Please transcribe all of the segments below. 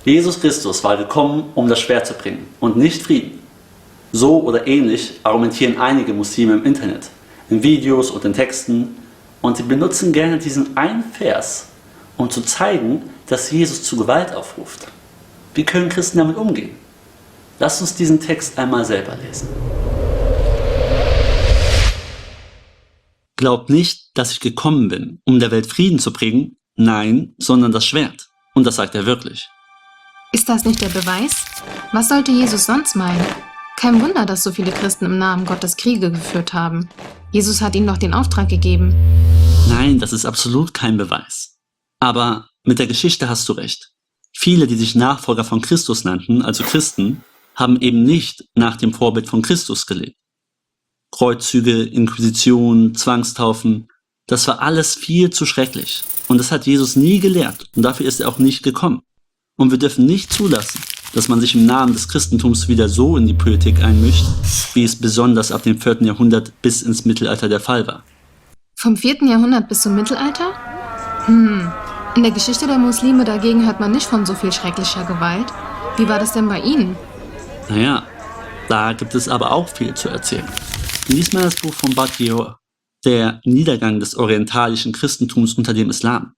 Jesus Christus war gekommen, um das Schwert zu bringen und nicht Frieden. So oder ähnlich argumentieren einige Muslime im Internet, in Videos und in Texten, und sie benutzen gerne diesen einen Vers, um zu zeigen, dass Jesus zu Gewalt aufruft. Wie können Christen damit umgehen? Lasst uns diesen Text einmal selber lesen. Glaubt nicht, dass ich gekommen bin, um der Welt Frieden zu bringen, nein, sondern das Schwert. Und das sagt er wirklich. Ist das nicht der Beweis? Was sollte Jesus sonst meinen? Kein Wunder, dass so viele Christen im Namen Gottes Kriege geführt haben. Jesus hat ihnen doch den Auftrag gegeben. Nein, das ist absolut kein Beweis. Aber mit der Geschichte hast du recht. Viele, die sich Nachfolger von Christus nannten, also Christen, haben eben nicht nach dem Vorbild von Christus gelebt. Kreuzzüge, Inquisition, Zwangstaufen, das war alles viel zu schrecklich. Und das hat Jesus nie gelehrt und dafür ist er auch nicht gekommen. Und wir dürfen nicht zulassen, dass man sich im Namen des Christentums wieder so in die Politik einmischt, wie es besonders ab dem 4. Jahrhundert bis ins Mittelalter der Fall war. Vom 4. Jahrhundert bis zum Mittelalter? In der Geschichte der Muslime dagegen hört man nicht von so viel schrecklicher Gewalt. Wie war das denn bei Ihnen? Naja, da gibt es aber auch viel zu erzählen. Lies mal das Buch von Badiou, Der Niedergang des orientalischen Christentums unter dem Islam.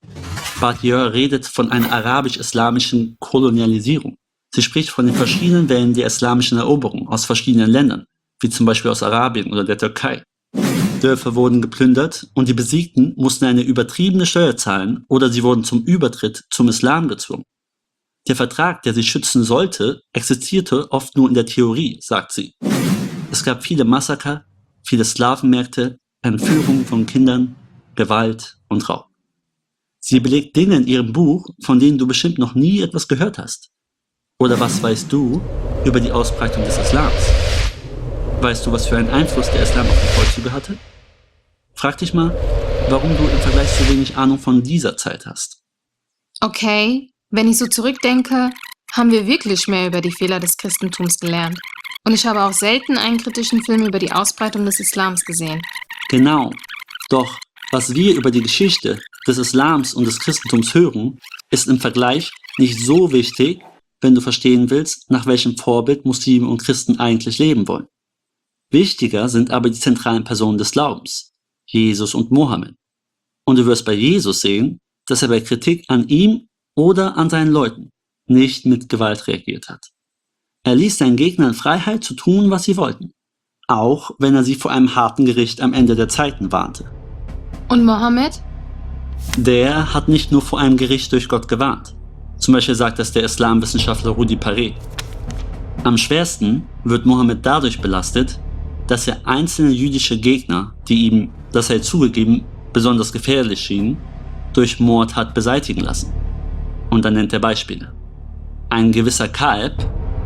Badiou redet von einer arabisch-islamischen Kolonialisierung. Sie spricht von den verschiedenen Wellen der islamischen Eroberung aus verschiedenen Ländern, wie zum Beispiel aus Arabien oder der Türkei. Dörfer wurden geplündert und die Besiegten mussten eine übertriebene Steuer zahlen oder sie wurden zum Übertritt zum Islam gezwungen. Der Vertrag, der sie schützen sollte, existierte oft nur in der Theorie, sagt sie. Es gab viele Massaker, viele Sklavenmärkte, Entführung von Kindern, Gewalt und Raub. Sie belegt Dinge in ihrem Buch, von denen du bestimmt noch nie etwas gehört hast. Oder was weißt du über die Ausbreitung des Islams? Weißt du, was für einen Einfluss der Islam auf die Kreuzzüge hatte? Frag dich mal, warum du im Vergleich so wenig Ahnung von dieser Zeit hast. Okay, wenn ich so zurückdenke, haben wir wirklich mehr über die Fehler des Christentums gelernt. Und ich habe auch selten einen kritischen Film über die Ausbreitung des Islams gesehen. Genau. Doch was wir über die Geschichte des Islams und des Christentums hören, ist im Vergleich nicht so wichtig, wenn du verstehen willst, nach welchem Vorbild Muslime und Christen eigentlich leben wollen. Wichtiger sind aber die zentralen Personen des Glaubens, Jesus und Mohammed. Und du wirst bei Jesus sehen, dass er bei Kritik an ihm oder an seinen Leuten nicht mit Gewalt reagiert hat. Er ließ seinen Gegnern Freiheit zu tun, was sie wollten, auch wenn er sie vor einem harten Gericht am Ende der Zeiten warnte. Und Mohammed? Der hat nicht nur vor einem Gericht durch Gott gewarnt. Zum Beispiel sagt das der Islamwissenschaftler Rudi Paré. Am schwersten wird Mohammed dadurch belastet, dass er einzelne jüdische Gegner, die ihm, das sei zugegeben, besonders gefährlich schienen, durch Mord hat beseitigen lassen. Und dann nennt er Beispiele. Ein gewisser Kalb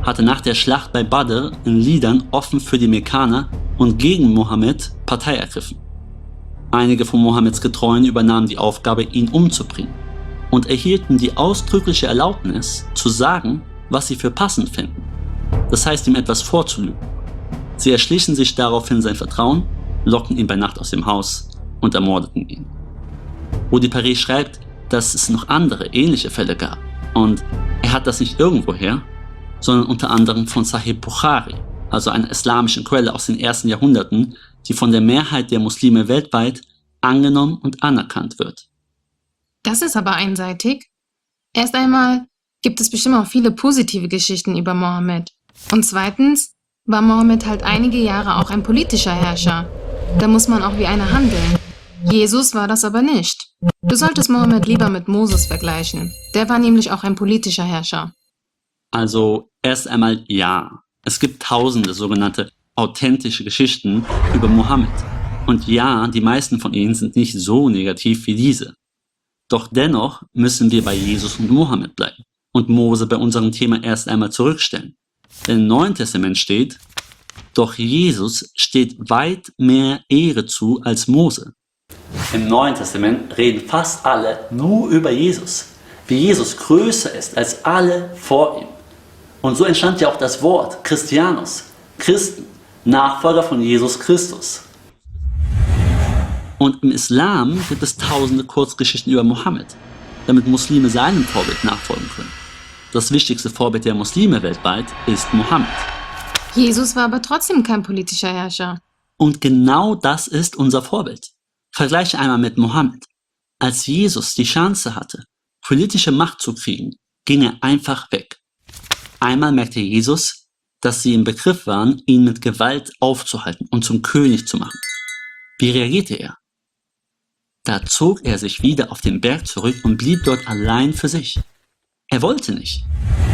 hatte nach der Schlacht bei Badr in Liedern offen für die Mekkaner und gegen Mohammed Partei ergriffen. Einige von Mohammeds Getreuen übernahmen die Aufgabe, ihn umzubringen und erhielten die ausdrückliche Erlaubnis, zu sagen, was sie für passend finden. Das heißt, ihm etwas vorzulügen. Sie erschlichen sich daraufhin sein Vertrauen, lockten ihn bei Nacht aus dem Haus und ermordeten ihn. Rudi Paré schreibt, dass es noch andere ähnliche Fälle gab. Und er hat das nicht irgendwoher, sondern unter anderem von Sahih Bukhari, also einer islamischen Quelle aus den ersten Jahrhunderten, die von der Mehrheit der Muslime weltweit angenommen und anerkannt wird. Das ist aber einseitig. Erst einmal gibt es bestimmt auch viele positive Geschichten über Mohammed. Und zweitens war Mohammed halt einige Jahre auch ein politischer Herrscher. Da muss man auch wie einer handeln. Jesus war das aber nicht. Du solltest Mohammed lieber mit Moses vergleichen. Der war nämlich auch ein politischer Herrscher. Also erst einmal ja. Es gibt tausende sogenannte authentische Geschichten über Mohammed. Und ja, die meisten von ihnen sind nicht so negativ wie diese. Doch dennoch müssen wir bei Jesus und Mohammed bleiben und Mose bei unserem Thema erst einmal zurückstellen. Denn im Neuen Testament steht, doch Jesus steht weit mehr Ehre zu als Mose. Im Neuen Testament reden fast alle nur über Jesus, wie Jesus größer ist als alle vor ihm. Und so entstand ja auch das Wort Christianus, Christen, Nachfolger von Jesus Christus. Und im Islam gibt es tausende Kurzgeschichten über Mohammed, damit Muslime seinem Vorbild nachfolgen können. das wichtigste Vorbild der Muslime weltweit ist Mohammed. Jesus war aber trotzdem kein politischer Herrscher. Und genau das ist unser Vorbild. Vergleiche einmal mit Mohammed. Als Jesus die Chance hatte, politische Macht zu kriegen, ging er einfach weg. Einmal merkte Jesus, dass sie im Begriff waren, ihn mit Gewalt aufzuhalten und zum König zu machen. Wie reagierte er? Da zog er sich wieder auf den Berg zurück und blieb dort allein für sich. Er wollte nicht.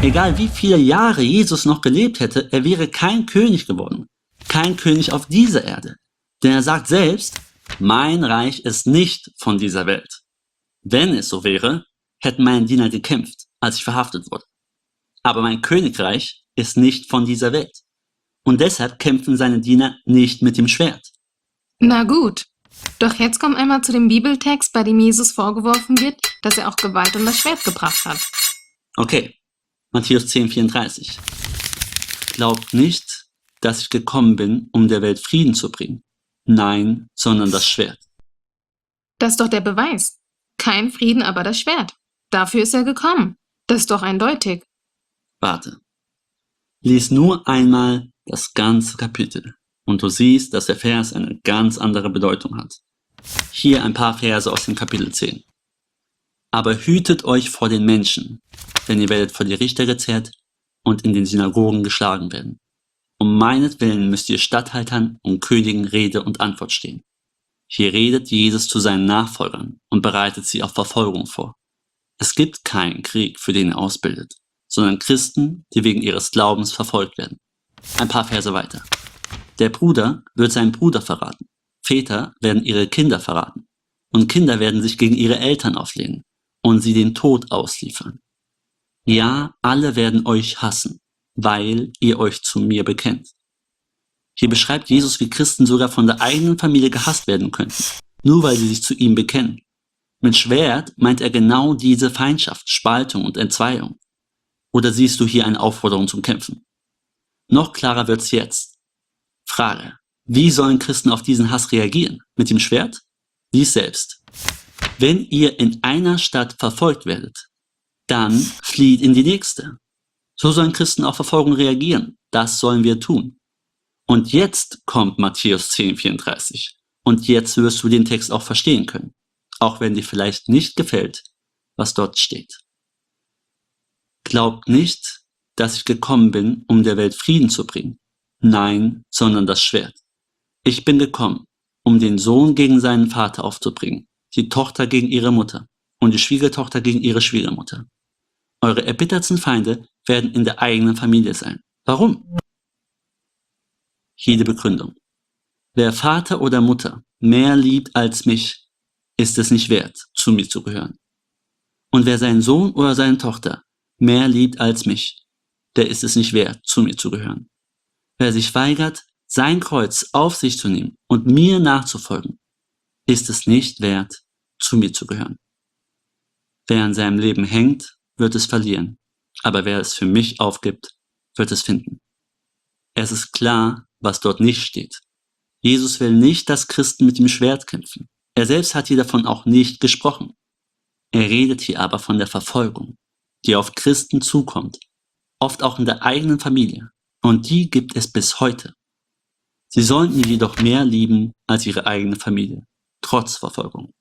Egal wie viele Jahre Jesus noch gelebt hätte, er wäre kein König geworden. Kein König auf dieser Erde. Denn er sagt selbst, mein Reich ist nicht von dieser Welt. Wenn es so wäre, hätten meine Diener gekämpft, als ich verhaftet wurde. Aber mein Königreich ist nicht von dieser Welt. Und deshalb kämpfen seine Diener nicht mit dem Schwert. Na gut. Doch jetzt kommt einmal zu dem Bibeltext, bei dem Jesus vorgeworfen wird, dass er auch Gewalt und das Schwert gebracht hat. Okay, Matthäus 10,34. Glaubt nicht, dass ich gekommen bin, um der Welt Frieden zu bringen. Nein, sondern das Schwert. Das ist doch der Beweis. Kein Frieden, aber das Schwert. Dafür ist er gekommen. Das ist doch eindeutig. Warte. Lies nur einmal das ganze Kapitel und du siehst, dass der Vers eine ganz andere Bedeutung hat. Hier ein paar Verse aus dem Kapitel 10. Aber hütet euch vor den Menschen, denn ihr werdet vor die Richter gezerrt und in den Synagogen geschlagen werden. Um meinetwillen müsst ihr Statthaltern und Königen Rede und Antwort stehen. Hier redet Jesus zu seinen Nachfolgern und bereitet sie auf Verfolgung vor. Es gibt keinen Krieg, für den er ausbildet, sondern Christen, die wegen ihres Glaubens verfolgt werden. Ein paar Verse weiter. Der Bruder wird seinen Bruder verraten. Väter werden ihre Kinder verraten. Und Kinder werden sich gegen ihre Eltern auflehnen und sie den Tod ausliefern. Ja, alle werden euch hassen, weil ihr euch zu mir bekennt. Hier beschreibt Jesus, wie Christen sogar von der eigenen Familie gehasst werden könnten, nur weil sie sich zu ihm bekennen. Mit Schwert meint er genau diese Feindschaft, Spaltung und Entzweiung. Oder siehst du hier eine Aufforderung zum Kämpfen? Noch klarer wird's jetzt. Frage: Wie sollen Christen auf diesen Hass reagieren? Mit dem Schwert? Lies selbst. Wenn ihr in einer Stadt verfolgt werdet, dann flieht in die nächste. So sollen Christen auf Verfolgung reagieren. Das sollen wir tun. Und jetzt kommt Matthäus 10,34. Und jetzt wirst du den Text auch verstehen können. Auch wenn dir vielleicht nicht gefällt, was dort steht. Glaubt nicht, dass ich gekommen bin, um der Welt Frieden zu bringen. Nein, sondern das Schwert. Ich bin gekommen, um den Sohn gegen seinen Vater aufzubringen, die Tochter gegen ihre Mutter und die Schwiegertochter gegen ihre Schwiegermutter. Eure erbittertsten Feinde werden in der eigenen Familie sein. Warum? Hier die Begründung. Wer Vater oder Mutter mehr liebt als mich, ist es nicht wert, zu mir zu gehören. Und wer seinen Sohn oder seine Tochter mehr liebt als mich, der ist es nicht wert, zu mir zu gehören. Wer sich weigert, sein Kreuz auf sich zu nehmen und mir nachzufolgen, ist es nicht wert, zu mir zu gehören. Wer an seinem Leben hängt, wird es verlieren, aber wer es für mich aufgibt, wird es finden. Es ist klar, was dort nicht steht. Jesus will nicht, dass Christen mit dem Schwert kämpfen. Er selbst hat hier davon auch nicht gesprochen. Er redet hier aber von der Verfolgung, die auf Christen zukommt, oft auch in der eigenen Familie, und die gibt es bis heute. Sie sollen ihn jedoch mehr lieben als ihre eigene Familie, trotz Verfolgung.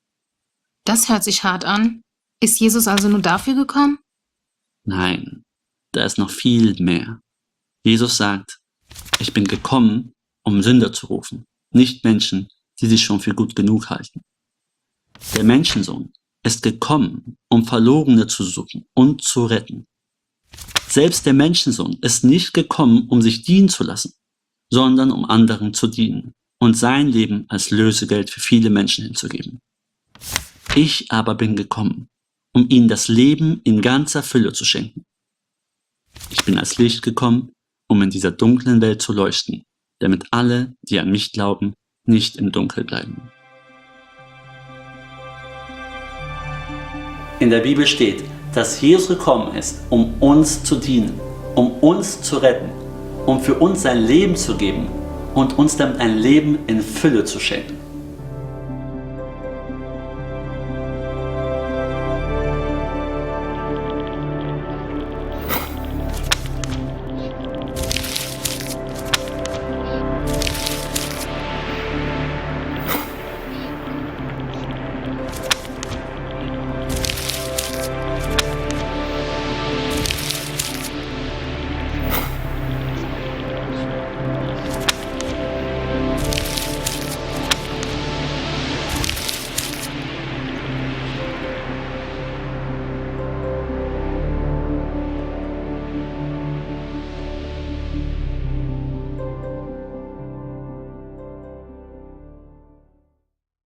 Das hört sich hart an. Ist Jesus also nur dafür gekommen? Nein, da ist noch viel mehr. Jesus sagt, ich bin gekommen, um Sünder zu rufen, nicht Menschen, die sich schon für gut genug halten. Der Menschensohn ist gekommen, um Verlorene zu suchen und zu retten. Selbst der Menschensohn ist nicht gekommen, um sich dienen zu lassen, sondern um anderen zu dienen und sein Leben als Lösegeld für viele Menschen hinzugeben. Ich aber bin gekommen, um ihnen das Leben in ganzer Fülle zu schenken. Ich bin als Licht gekommen, um in dieser dunklen Welt zu leuchten, damit alle, die an mich glauben, nicht im Dunkel bleiben. In der Bibel steht, dass Jesus gekommen ist, um uns zu dienen, um uns zu retten, um für uns sein Leben zu geben und uns damit ein Leben in Fülle zu schenken.